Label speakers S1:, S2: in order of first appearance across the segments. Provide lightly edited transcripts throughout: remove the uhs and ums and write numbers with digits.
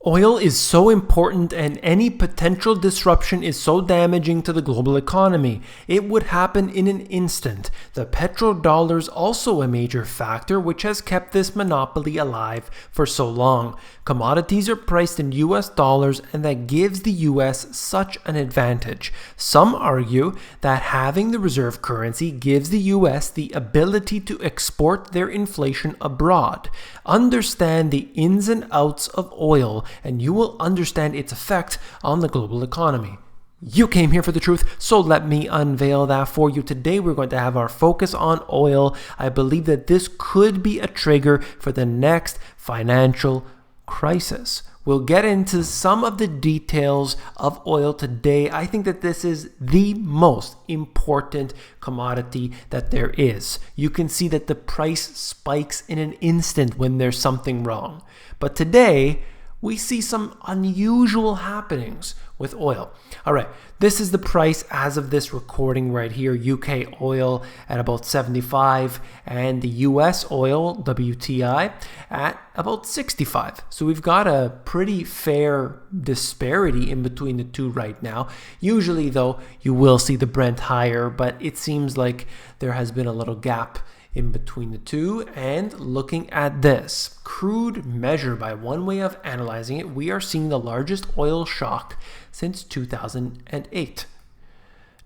S1: Oil is so important, and any potential disruption is so damaging to the global economy. It would happen in an instant. The petrodollar is also a major factor, which has kept this monopoly alive for so long. Commodities are priced in US dollars, and that gives the US such an advantage. Some argue that having the reserve currency gives the US the ability to export their inflation abroad. Understand the ins and outs of oil, and you will understand its effect on the global economy. You came here for the truth, so let me unveil that for you. Today we're going to have our focus on oil. I believe that this could be a trigger for the next financial crisis. We'll get into some of the details of oil today. I think that this is the most important commodity that there is. You can see that the price spikes in an instant when there's something wrong. But today, we see some unusual happenings with oil. All right, this is the price as of this recording right here. UK oil at about 75 and the US oil, WTI, at about 65. So we've got a pretty fair disparity in between the two right now. Usually though, you will see the Brent higher, but it seems like there has been a little gap in between the two. And looking at this crude measure, by one way of analyzing it, we are seeing the largest oil shock since 2008.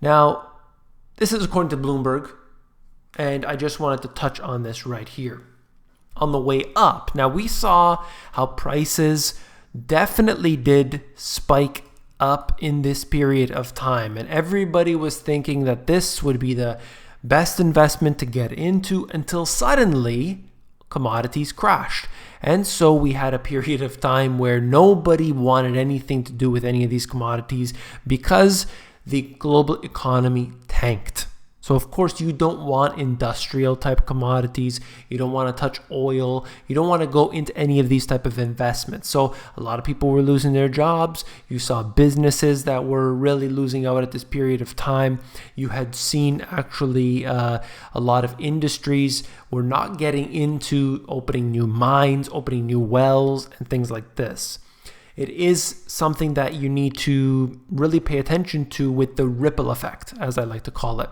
S1: Now, this is according to Bloomberg, and I just wanted to touch on this right here. On the way up, now we saw how prices definitely did spike up in this period of time, and everybody was thinking that this would be the best investment to get into until suddenly commodities crashed. And so we had a period of time where nobody wanted anything to do with any of these commodities because the global economy tanked. So of course you don't want industrial type commodities, you don't want to touch oil, you don't want to go into any of these type of investments. So a lot of people were losing their jobs. You saw businesses that were really losing out at this period of time. You had seen actually a lot of industries were not getting into opening new mines, opening new wells, and things like this. It is something that you need to really pay attention to with the ripple effect, as I like to call it.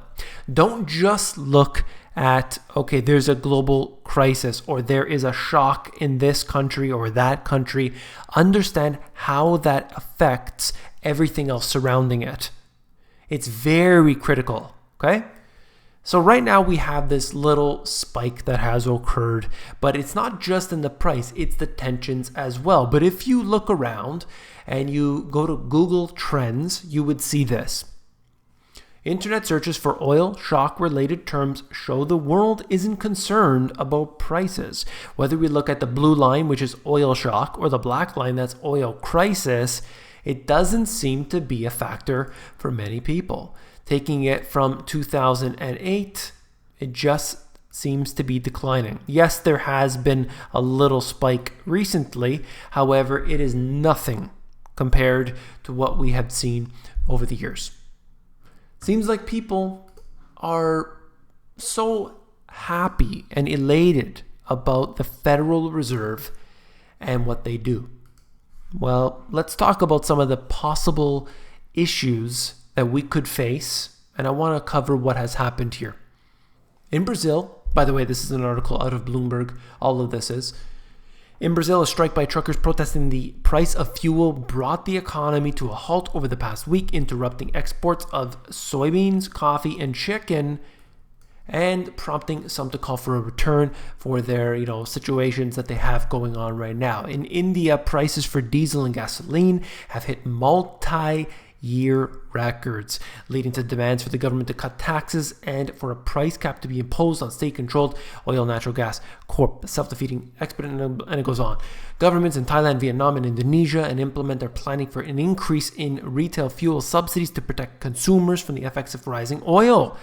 S1: Don't just look at, okay, there's a global crisis or there is a shock in this country or that country. Understand how that affects everything else surrounding it. It's very critical, okay? So right now we have this little spike that has occurred, but it's not just in the price, it's the tensions as well. But if you look around and you go to Google Trends, you would see this. Internet searches for oil shock related terms show the world isn't concerned about prices. Whether we look at the blue line, which is oil shock, or the black line, that's oil crisis, it doesn't seem to be a factor for many people. Taking it from 2008, it just seems to be declining. Yes, there has been a little spike recently. However, it is nothing compared to what we have seen over the years. Seems like people are so happy and elated about the Federal Reserve and what they do. Well, let's talk about some of the possible issues that we could face, and I want to cover what has happened here. In Brazil, by the way, this is an article out of Bloomberg, all of this is. In Brazil, a strike by truckers protesting the price of fuel brought the economy to a halt over the past week, interrupting exports of soybeans, coffee, and chicken, and prompting some to call for a return for their, situations that they have going on right now. In India, prices for diesel and gasoline have hit multi-year records, leading to demands for the government to cut taxes and for a price cap to be imposed on state-controlled oil natural gas corp, self-defeating expert, and it goes on. Governments in Thailand, Vietnam, and Indonesia and implement are planning for an increase in retail fuel subsidies to protect consumers from the effects of rising oil,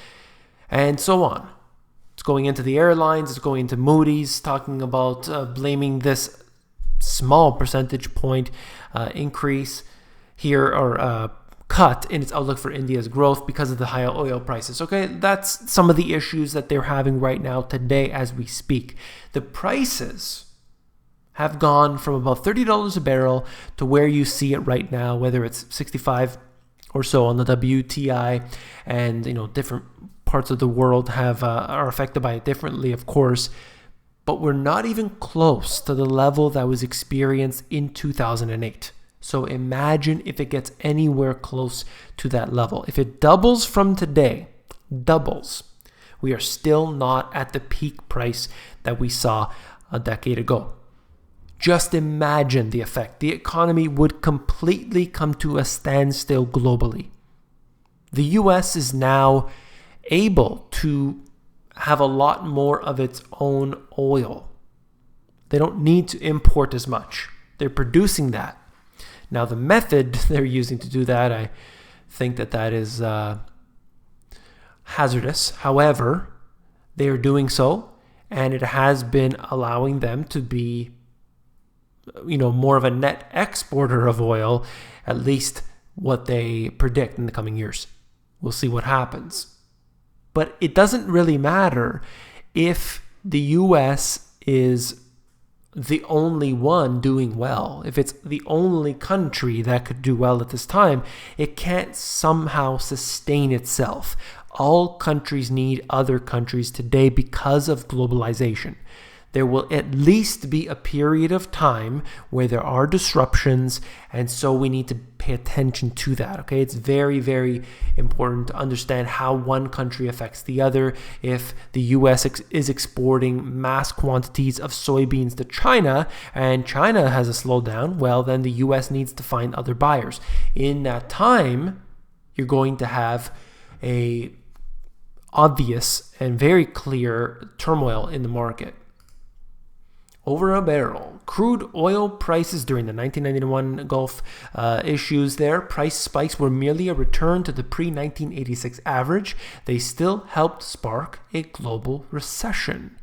S1: and so on. It's going into the airlines, it's going into Moody's, talking about blaming this small percentage point increase here, or cut in its outlook for India's growth because of the higher oil prices. Okay, that's some of the issues that they're having right now today as we speak. The prices have gone from about $30 a barrel to where you see it right now, whether it's 65 or so on the WTI, and different parts of the world are affected by it differently, of course, but we're not even close to the level that was experienced in 2008. So imagine if it gets anywhere close to that level. If it doubles from today, we are still not at the peak price that we saw a decade ago. Just imagine the effect. The economy would completely come to a standstill globally. The US is now able to have a lot more of its own oil. They don't need to import as much. They're producing that. Now, the method they're using to do that, I think that is hazardous. However, they are doing so, and it has been allowing them to be more of a net exporter of oil, at least what they predict in the coming years. We'll see what happens. But it doesn't really matter if the US is the only one doing well. If it's the only country that could do well at this time, it can't somehow sustain itself. All countries need other countries today because of globalization. There will at least be a period of time where there are disruptions, and so we need to pay attention to that, okay? It's very, very important to understand how one country affects the other. If the US is exporting mass quantities of soybeans to China, and China has a slowdown, well, then the US needs to find other buyers. In that time, you're going to have a obvious and very clear turmoil in the market. Over a barrel. Crude oil prices during the 1991 Gulf issues there, price spikes were merely a return to the pre-1986 average. They still helped spark a global recession.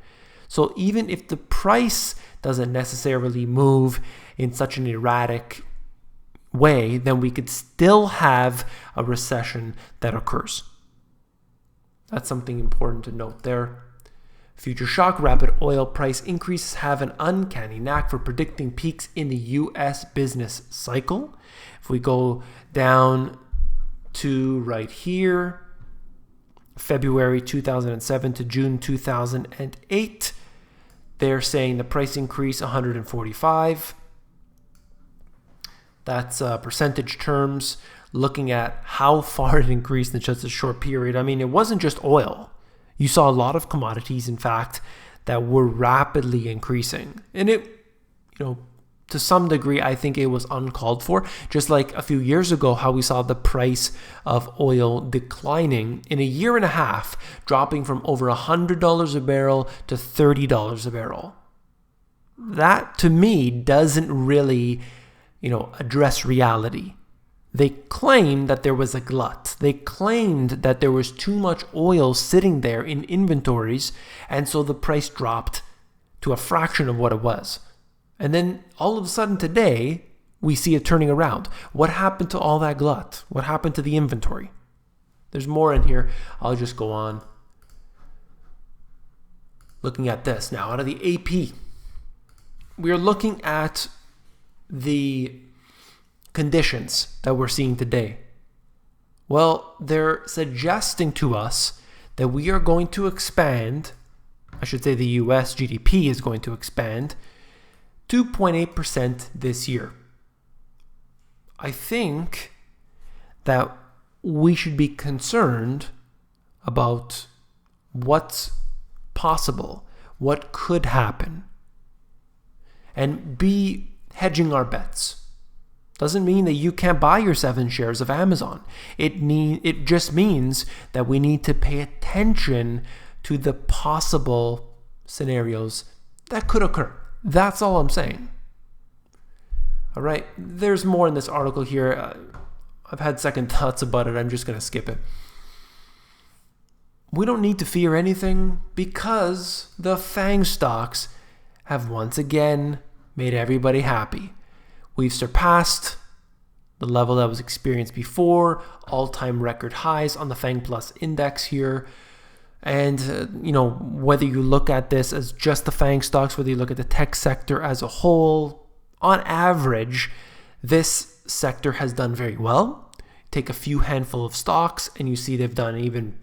S1: So even if the price doesn't necessarily move in such an erratic way, then we could still have a recession that occurs. That's something important to note there. Future shock rapid oil price increases have an uncanny knack for predicting peaks in the U.S. business cycle. If we go down to right here, February 2007 to June 2008, they're saying the price increase 145. That's percentage terms, looking at how far it increased in just a short period. I mean, it wasn't just oil. You saw a lot of commodities, in fact, that were rapidly increasing. And it, to some degree, I think it was uncalled for. Just like a few years ago, how we saw the price of oil declining in a year and a half, dropping from over $100 a barrel to $30 a barrel. That, to me, doesn't really, address reality. They claimed that there was a glut. They claimed that there was too much oil sitting there in inventories, and so the price dropped to a fraction of what it was. And then all of a sudden today, we see it turning around. What happened to all that glut? What happened to the inventory? There's more in here. I'll just go on. Looking at this now, out of the AP, we are looking at the conditions that we're seeing today. Well, they're suggesting to us that we are going to expand, I should say the US GDP is going to expand 2.8% this year. I think that we should be concerned about what's possible, what could happen, and be hedging our bets. Doesn't mean that you can't buy your 7 shares of Amazon. It just means that we need to pay attention to the possible scenarios that could occur. That's all I'm saying. All right, there's more in this article here. I've had second thoughts about it. I'm just going to skip it. We don't need to fear anything because the FANG stocks have once again made everybody happy. We've surpassed the level that was experienced before, all-time record highs on the FANG Plus index here. And, whether you look at this as just the FANG stocks, whether you look at the tech sector as a whole, on average, this sector has done very well. Take a few handful of stocks and you see they've done even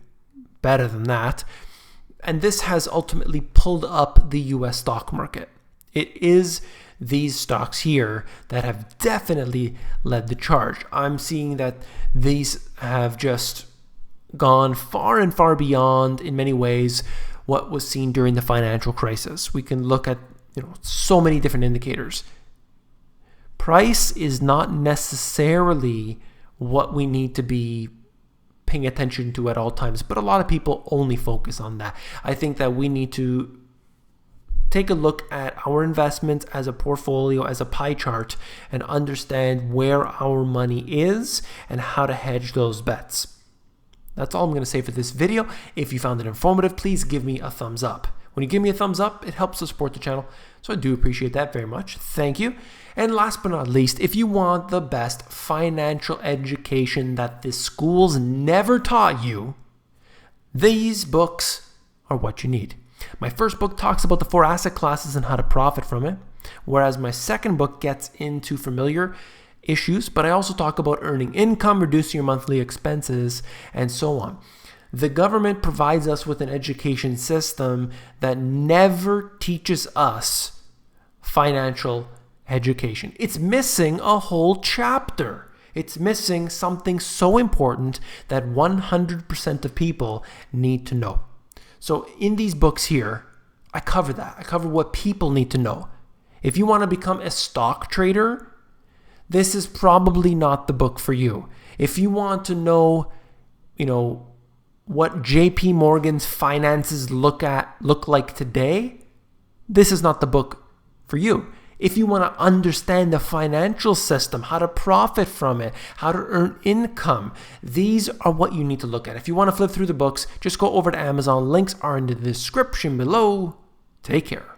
S1: better than that. And this has ultimately pulled up the US stock market. It is these stocks here that have definitely led the charge. I'm seeing that these have just gone far and far beyond, in many ways, what was seen during the financial crisis. We can look at so many different indicators. Price is not necessarily what we need to be paying attention to at all times, but a lot of people only focus on that. I think that we need to take a look at our investments as a portfolio, as a pie chart, and understand where our money is and how to hedge those bets. That's all I'm going to say for this video. If you found it informative, please give me a thumbs up. When you give me a thumbs up, it helps to support the channel, so I do appreciate that very much. Thank you. And last but not least, if you want the best financial education that the schools never taught you, these books are what you need. My first book talks about the 4 asset classes and how to profit from it, whereas my second book gets into familiar issues, but I also talk about earning income, reducing your monthly expenses, and so on. The government provides us with an education system that never teaches us financial education. It's missing a whole chapter. It's missing something so important that 100% of people need to know. So in these books here, I cover that. I cover what people need to know. If you want to become a stock trader, this is probably not the book for you. If you want to know, what JP Morgan's finances look like today, this is not the book for you. If you want to understand the financial system, how to profit from it, how to earn income, these are what you need to look at. If you want to flip through the books, just go over to Amazon. Links are in the description below. Take care.